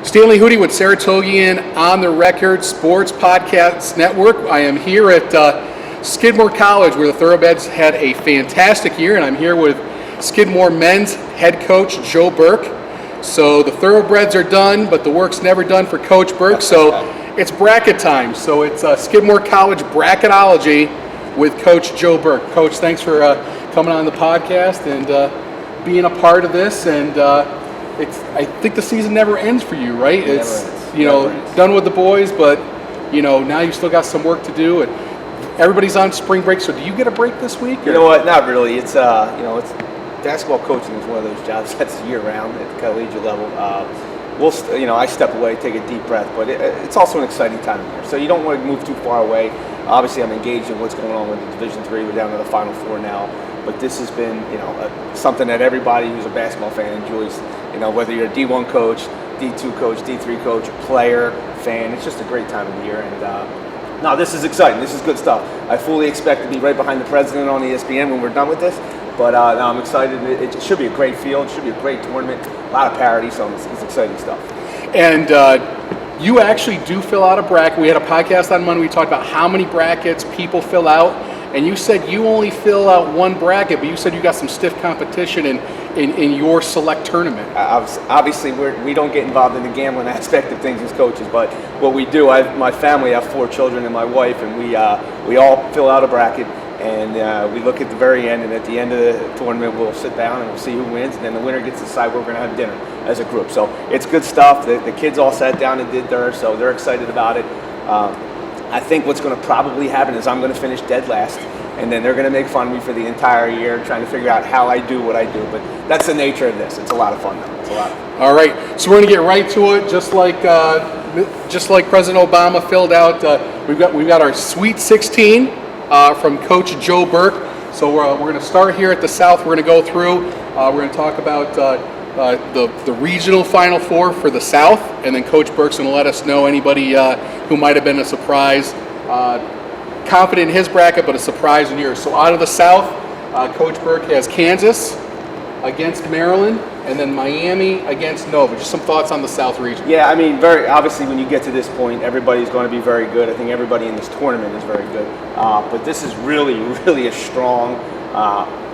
Stanley Hootie with Saratogian on the Record Sports Podcast Network. I am here at Skidmore College, where the Thoroughbreds had a fantastic year, and I'm here with Skidmore men's head coach Joe Burke. So the Thoroughbreds are done, but the work's never done for Coach Burke. So it's bracket time. So it's Skidmore College Bracketology with Coach Joe Burke. Coach, thanks for coming on the podcast and being a part of this. And I think the season never ends for you, right? It's done with the boys, but now you've still got some work to do, and everybody's on spring break. So do you get a break this week? You know what? Not really. It's it's basketball coaching is one of those jobs that's year round at the collegiate level. I step away, take a deep breath, but it's also an exciting time of year. So you don't want to move too far away. Obviously, I'm engaged in what's going on with the Division III. We're down to the Final Four now, but this has been something that everybody who's a basketball fan enjoys. Whether you're a D1 coach, D2 coach, D3 coach, player, fan, it's just a great time of the year. And no, this is exciting. This is good stuff. I fully expect to be right behind the president on ESPN when we're done with this. But no, I'm excited. It should be a great field. It should be a great tournament. A lot of parity, so it's exciting stuff. And you actually do fill out a bracket. We had a podcast on Monday. We talked about how many brackets people fill out. And you said you only fill out one bracket, but you said you got some stiff competition in your select tournament. Obviously, we don't get involved in the gambling aspect of things as coaches, but what we do, my family, I have 4 children and my wife, and we all fill out a bracket, and we look at the very end, and at the end of the tournament, we'll sit down and we'll see who wins, and then the winner gets to decide where we're going to have dinner as a group. So it's good stuff. The kids all sat down and did theirs, so they're excited about it. I think what's going to probably happen is I'm going to finish dead last, and then they're going to make fun of me for the entire year trying to figure out how I do what I do. But that's the nature of this. It's a lot of fun, though. It's a lot of fun. All right, so we're going to get right to it. Just like President Obama filled out, we've got our Sweet 16 from Coach Joe Burke. So we're going to start here at the South. We're going to go through. We're going to talk about the regional Final Four for the South, and then Coach Burke's going to let us know anybody who might have been a surprise. Confident in his bracket, but a surprise in yours. So out of the South, Coach Burke has Kansas against Maryland, and then Miami against Nova. Just some thoughts on the South region. Yeah, I mean, very obviously when you get to this point, everybody's going to be very good. I think everybody in this tournament is very good. But this is really, really a strong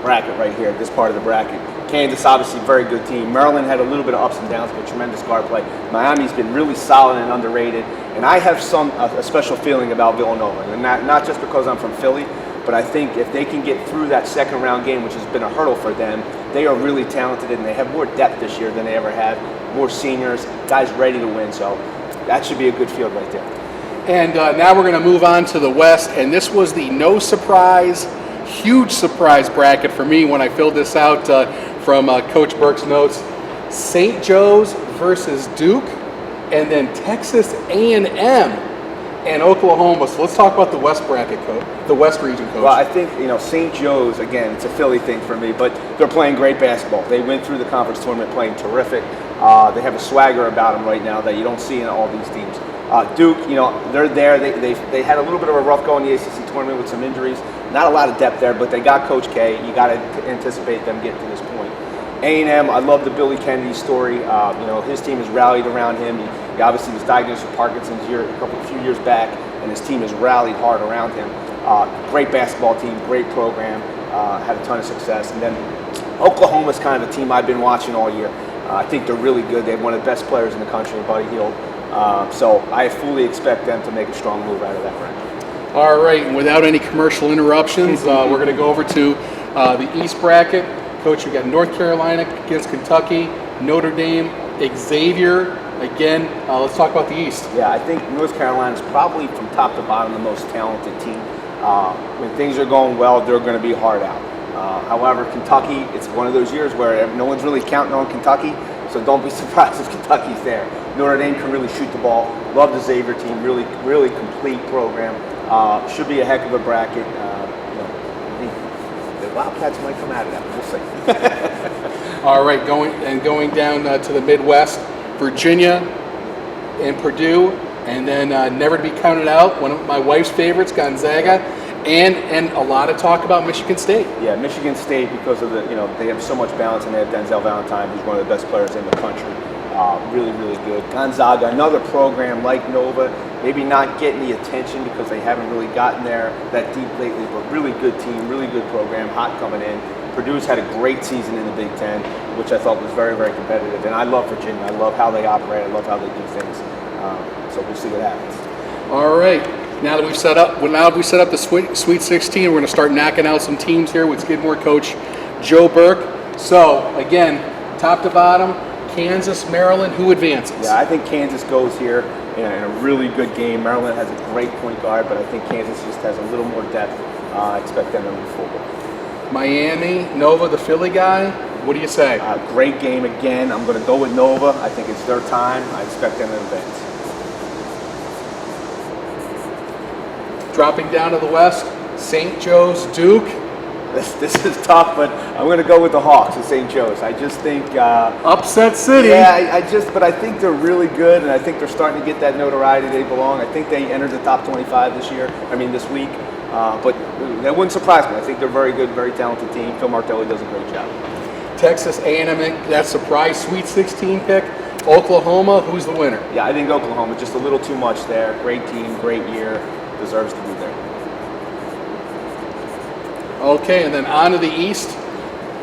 bracket right here, this part of the bracket. Kansas, obviously, very good team. Maryland had a little bit of ups and downs, but tremendous guard play. Miami's been really solid and underrated. And I have a special feeling about Villanova. And not just because I'm from Philly, but I think if they can get through that second round game, which has been a hurdle for them, they are really talented and they have more depth this year than they ever had. More seniors, guys ready to win. So that should be a good field right there. And now we're going to move on to the West. And this was the no surprise, huge surprise bracket for me when I filled this out from Coach Burke's notes. St. Joe's versus Duke, and then Texas A&M and Oklahoma. So let's talk about the West bracket, coach, the West region, coach. Well, I think St. Joe's, again, it's a Philly thing for me, but they're playing great basketball. They went through the conference tournament playing terrific. They have a swagger about them right now that you don't see in all these teams. Duke, they're there. They had a little bit of a rough go in the ACC tournament with some injuries. Not a lot of depth there, but they got Coach K. You got to anticipate them getting to this point. A&M, I love the Billy Kennedy story. His team has rallied around him. He obviously was diagnosed with Parkinson's a few years back, and his team has rallied hard around him. Great basketball team, great program, had a ton of success. And then Oklahoma's kind of a team I've been watching all year. I think they're really good. They have one of the best players in the country, Buddy Hield. So I fully expect them to make a strong move out of that bracket. All right, and without any commercial interruptions, we're going to go over to the East bracket. Coach, we got North Carolina against Kentucky, Notre Dame, Xavier. Again, let's talk about the East. Yeah, I think North Carolina is probably from top to bottom the most talented team. When things are going well, they're going to be hard out. However, Kentucky, it's one of those years where no one's really counting on Kentucky, so don't be surprised if Kentucky's there. Notre Dame can really shoot the ball. Love the Xavier team, really, really complete program. Should be a heck of a bracket. The Wildcats might come out of that. We'll see. All right, going down to the Midwest, Virginia and Purdue, and then never to be counted out, one of my wife's favorites, Gonzaga, and a lot of talk about Michigan State. Yeah, Michigan State, because of they have so much balance, and they have Denzel Valentine, who's one of the best players in the country. Really, really good. Gonzaga, another program like Nova, maybe not getting the attention because they haven't really gotten there that deep lately, but really good team, really good program, hot coming in. Purdue's had a great season in the Big Ten, which I thought was very, very competitive. And I love Virginia. I love how they operate. I love how they do things. So we'll see what happens. All right. Now that we've set up the Sweet 16, we're going to start knocking out some teams here with Skidmore coach Joe Burke. So again, top to bottom, Kansas, Maryland, who advances? Yeah, I think Kansas goes here in a really good game. Maryland has a great point guard, but I think Kansas just has a little more depth. I expect them to move forward. Miami, Nova, the Philly guy. What do you say? Great game again. I'm going to go with Nova. I think it's their time. I expect them to advance. Dropping down to the west, St. Joe's, Duke. This is tough, but I'm going to go with the Hawks at St. Joe's. I just think upset city. Yeah, but I think they're really good, and I think they're starting to get that notoriety they belong. I think they entered the top 25 this week. But that wouldn't surprise me. I think they're very good, very talented team. Phil Martelli does a great job. Texas A&M, that surprise Sweet 16 pick. Oklahoma, who's the winner? Yeah, I think Oklahoma, just a little too much there. Great team, great year, deserves to be there. Okay, and then on to the East.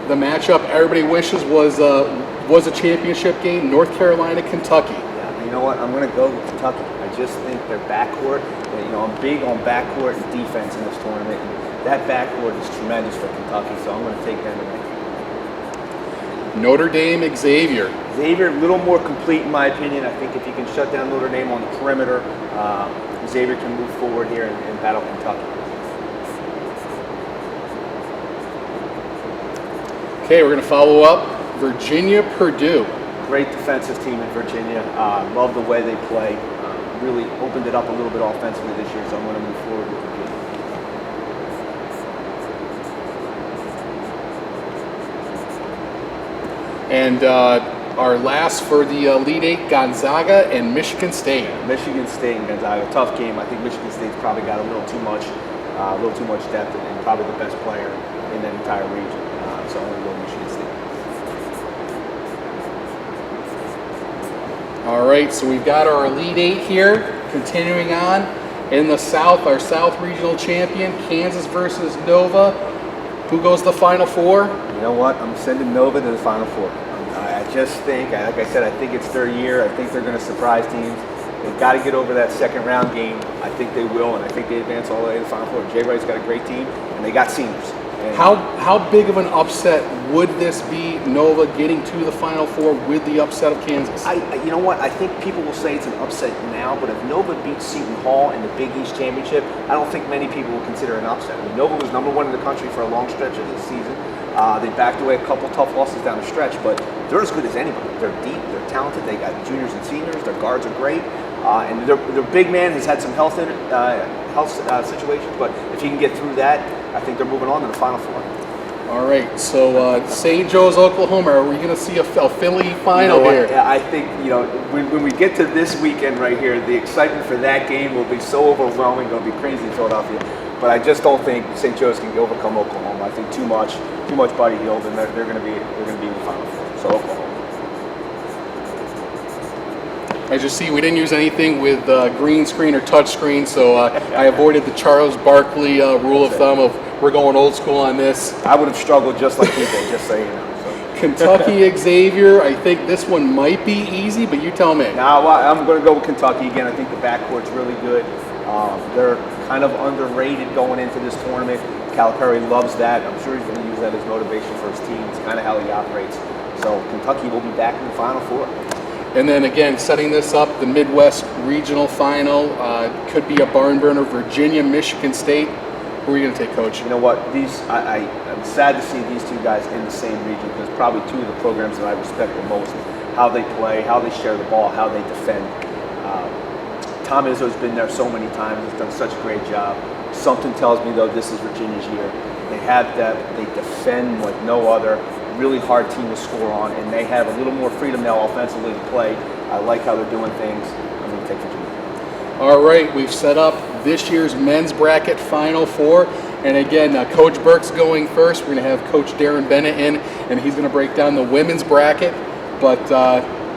The matchup everybody wishes was a championship game, North Carolina, Kentucky. Yeah, you know what? I'm going to go with Kentucky. I just think their backcourt, I'm big on backcourt and defense in this tournament. And that backcourt is tremendous for Kentucky, so I'm going to take them tonight. Notre Dame, Xavier. Xavier, a little more complete in my opinion. I think if you can shut down Notre Dame on the perimeter, Xavier can move forward here and battle Kentucky. Okay, we're going to follow up. Virginia, Purdue. Great defensive team in Virginia. Love the way they play. Really opened it up a little bit offensively this year, so I'm going to move forward with Virginia. And our last for the Elite Eight, Gonzaga and Michigan State. Michigan State and Gonzaga, tough game. I think Michigan State's probably got a little too much depth, and probably the best player in that entire region. So I'm going to go Michigan State. All right, so we've got our Elite Eight here. Continuing on, in the South, our South Regional Champion, Kansas versus Nova. Who goes to the Final Four? You know what? I'm sending Nova to the Final Four. I just think, like I said, I think it's their year. I think they're going to surprise teams. They've got to get over that second round game. I think they will, and I think they advance all the way to the Final Four. Jay Wright's got a great team, and they got seniors. How big of an upset would this be, Nova getting to the Final Four with the upset of Kansas? You know what? I think people will say it's an upset now, but if Nova beats Seton Hall in the Big East Championship, I don't think many people will consider an upset. I mean, Nova was number one in the country for a long stretch of this season. They backed away a couple tough losses down the stretch, but they're as good as anybody. They're deep, they're talented, they got juniors and seniors, their guards are great, and their big man has had some health situations, but if he can get through that, I think they're moving on to the Final Four. All right, so St. Joe's, Oklahoma, are we going to see a Philly final here? Yeah, I think, when we get to this weekend right here, the excitement for that game will be so overwhelming, it'll be crazy in Philadelphia. But I just don't think St. Joe's can overcome Oklahoma. I think too much Buddy Hield, and they're going to be in the Final Four. So Oklahoma. As you see, we didn't use anything with green screen or touch screen, so I avoided the Charles Barkley rule of thumb of we're going old school on this. I would have struggled just like you did, just so you know. So. Kentucky, Xavier, I think this one might be easy, but you tell me. Now, I'm going to go with Kentucky again. I think the backcourt's really good. They're kind of underrated going into this tournament. Calipari loves that. I'm sure he's going to use that as motivation for his team. It's kind of how he operates. So Kentucky will be back in the Final Four. And then again, setting this up, the Midwest Regional Final could be a barn burner. Virginia, Michigan State. Who are you going to take, Coach? You know what? I'm sad to see these two guys in the same region because probably two of the programs that I respect the most. How they play, how they share the ball, how they defend. Tom Izzo's been there so many times. He's done such a great job. Something tells me, though, this is Virginia's year. They have depth. They defend like no other. Really hard team to score on, and they have a little more freedom now offensively to play. I like how they're doing things. I'm going to take Virginia. All right, we've set up this year's men's bracket Final Four. And again, Coach Burke's going first. We're going to have Coach Darren Bennett in, and he's going to break down the women's bracket. But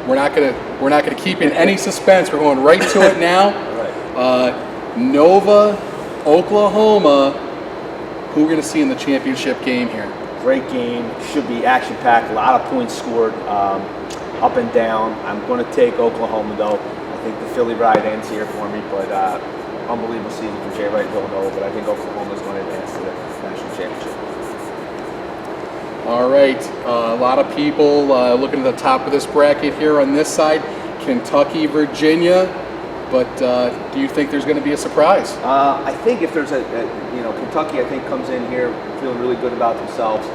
we're not gonna keep in any suspense. We're going right to it now. Nova, Oklahoma. Who we're gonna see in the championship game here? Great game. Should be action-packed. A lot of points scored, up and down. I'm going to take Oklahoma though. I think the Philly ride ends here for me, but unbelievable season for Jay Wright Villanova. But I think Oklahoma is going to advance to the national championship. All right, a lot of people looking at the top of this bracket here on this side, Kentucky, Virginia, but do you think there's going to be a surprise? I think if there's Kentucky, I think comes in here feeling really good about themselves,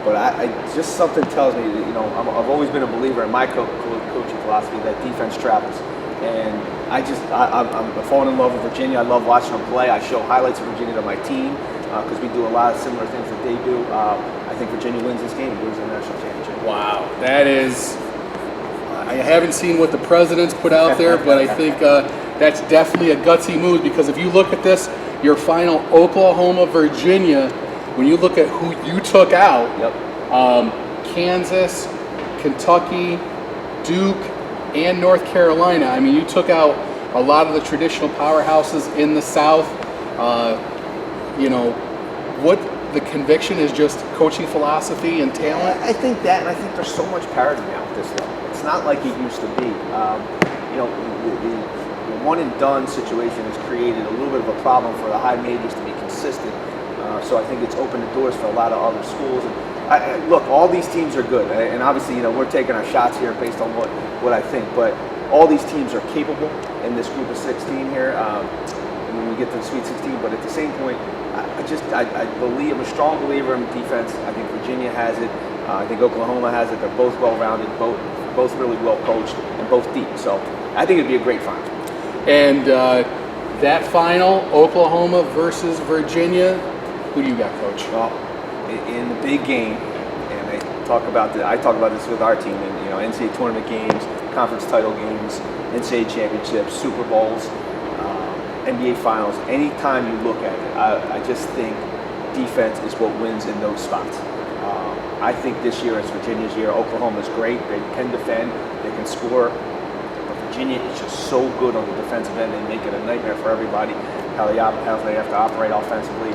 but I just something tells me that, I've always been a believer in my coaching philosophy that defense travels, and I'm falling in love with Virginia. I love watching them play. I show highlights of Virginia to my team because we do a lot of similar things that they do. I think Virginia wins this game and wins the national championship. Wow, that is, I haven't seen what the president's put out there, but I think that's definitely a gutsy move, because if you look at this, your final Oklahoma, Virginia, when you look at who you took out, Kansas, Kentucky, Duke, and North Carolina. I mean, you took out a lot of the traditional powerhouses in the South. What the conviction is just coaching philosophy and talent? I think that, and I think there's so much parity now at this level. It's not like it used to be. The one and done situation has created a little bit of a problem for the high majors to be consistent. So I think it's opened the doors for a lot of other schools. And look, all these teams are good, and obviously, we're taking our shots here based on what I think. But all these teams are capable in this group of 16 here. When we get to the Sweet 16, but at the same point, I'm a strong believer in defense. I think Virginia has it. I think Oklahoma has it. They're both well-rounded, both really well coached, and both deep. So I think it'd be a great final. And that final, Oklahoma versus Virginia, who do you got, Coach? Well, in the big game, and I talk about this with our team, and NCAA tournament games, conference title games, NCAA championships, Super Bowls, NBA Finals. Anytime you look at it, I just think defense is what wins in those spots. I think this year is Virginia's year. Oklahoma's great. They can defend. They can score. But Virginia is just so good on the defensive end. They make it a nightmare for everybody how they have to operate offensively.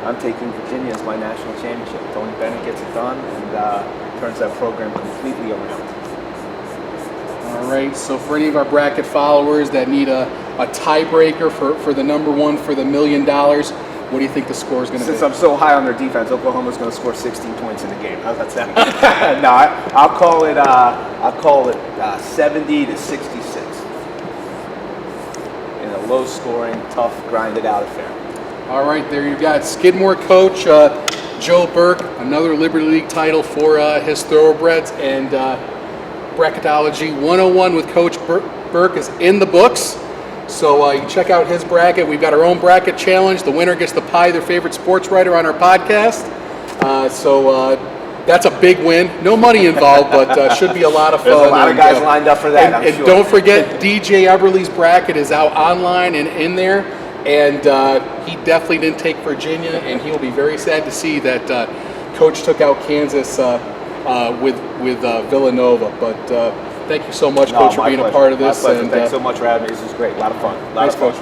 I'm taking Virginia as my national championship. Tony Bennett gets it done and turns that program completely around. All right, so for any of our bracket followers that need a tiebreaker for the number one for the $1 million, what do you think the score is going to be? Since I'm so high on their defense, Oklahoma's going to score 16 points in the game. How's that sound? No, I'll call it 70 to 66 in a low-scoring, tough, grinded-out affair. All right, there you got Skidmore coach Joe Burke, another Liberty League title for his Thoroughbreds, and Bracketology 101 with Coach Burke is in the books. So you can check out his bracket. We've got our own bracket challenge. The winner gets to pie their favorite sports writer on our podcast. So that's a big win. No money involved, but should be a lot of fun. There's a lot of guys lined up for that, I'm and sure. Don't forget, DJ Eberly's bracket is out online and in there. And he definitely didn't take Virginia, and he'll be very sad to see that Coach took out Kansas with Villanova. But thank you so much, Coach, for being a part of this. My pleasure. Thanks so much for having me. This was great. A lot of fun. Thanks, Coach.